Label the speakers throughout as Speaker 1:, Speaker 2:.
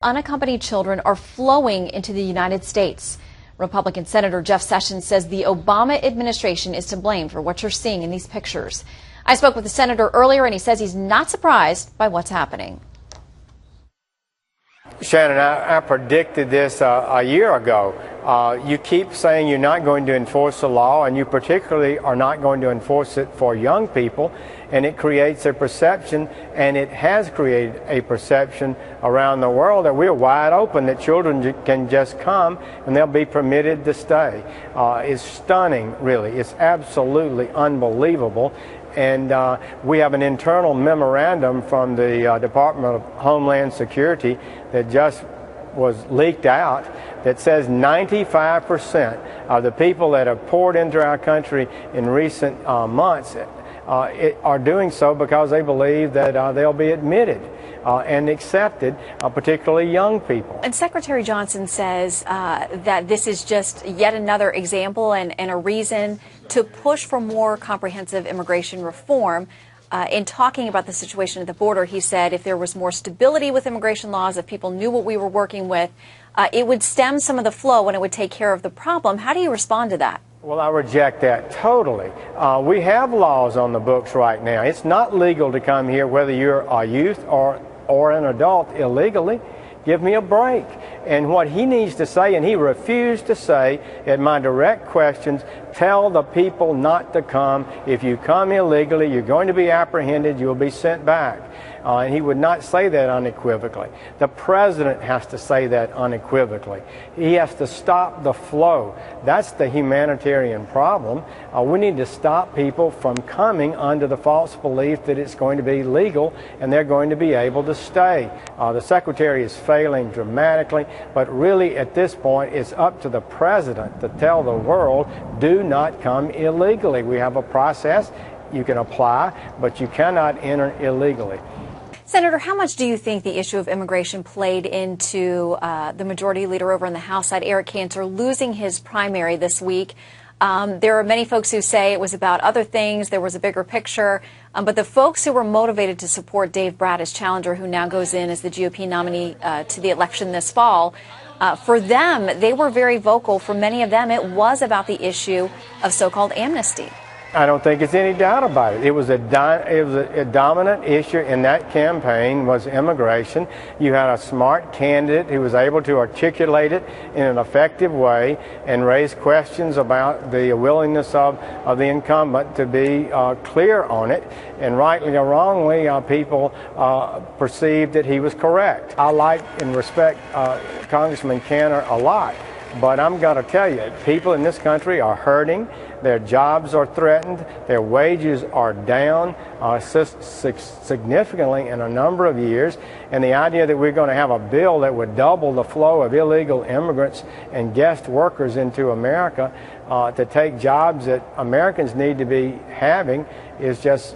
Speaker 1: Unaccompanied children are flowing into the United States. Republican Senator Sen Sessions says the Obama administration is to blame for what you're seeing in these pictures. I spoke with the senator earlier, and he says he's not surprised by what's happening.
Speaker 2: Shannon, I predicted this a year ago. You keep saying you're not going to enforce the law, and you particularly are not going to enforce it for young people, and it creates a perception, and it has created a perception around the world that we're wide open, that children can just come and they'll be permitted to stay. It's stunning, really. It's absolutely unbelievable. And we have an internal memorandum from the Department of Homeland Security that just was leaked out that says 95% of the people that have poured into our country in recent months are doing so because they believe that they'll be admitted and accepted, particularly young people.
Speaker 1: And Secretary Johnson says that this is just yet another example and a reason to push for more comprehensive immigration reform. In talking about the situation at the border, he said if there was more stability with immigration laws, if people knew what we were working with, it would stem some of the flow and it would take care of the problem. How do you respond to that?
Speaker 2: Well, I reject that totally. We have laws on the books right now. It's not legal to come here whether you're a youth or an adult illegally. Give me a break. And what he needs to say, and he refused to say at my direct questions, tell the people not to come. If you come illegally, you're going to be apprehended, you'll be sent back. And he would not say that unequivocally. The president has to say that unequivocally. He has to stop the flow. That's the humanitarian problem. We need to stop people from coming under the false belief that it's going to be legal and they're going to be able to stay. The secretary is failing dramatically, but really at this point it's up to the president to tell the world, do not come illegally. We have a process. You can apply, but you cannot enter illegally.
Speaker 1: Senator, how much do you think the issue of immigration played into the majority leader over on the House side, Eric Cantor, losing his primary this week? There are many folks who say it was about other things. There was a bigger picture. But the folks who were motivated to support Dave Brat as challenger, who now goes in as the GOP nominee to the election this fall, for them, they were very vocal. For many of them, it was about the issue of so-called amnesty.
Speaker 2: I don't think it's any doubt about it. It was a dominant issue in that campaign was immigration. You had a smart candidate who was able to articulate it in an effective way and raise questions about the willingness of the incumbent to be clear on it. And rightly or wrongly, people perceived that he was correct. I like and respect Congressman Cantor a lot. But I'm going to tell you, people in this country are hurting. Their jobs are threatened. Their wages are down significantly in a number of years. And the idea that we're going to have a bill that would double the flow of illegal immigrants and guest workers into America to take jobs that Americans need to be having is just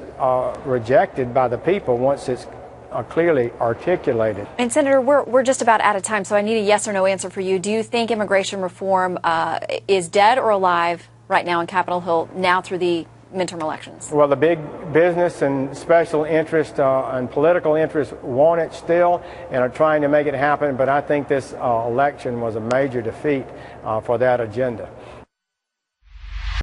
Speaker 2: rejected by the people once it's clearly articulated.
Speaker 1: And Senator, we're just about out of time, so I need a yes or no answer for you. Do you think immigration reform is dead or alive right now in Capitol Hill now through the midterm elections?
Speaker 2: Well, the big business and special interest and political interest want it still and are trying to make it happen, but I think this election was a major defeat for that agenda.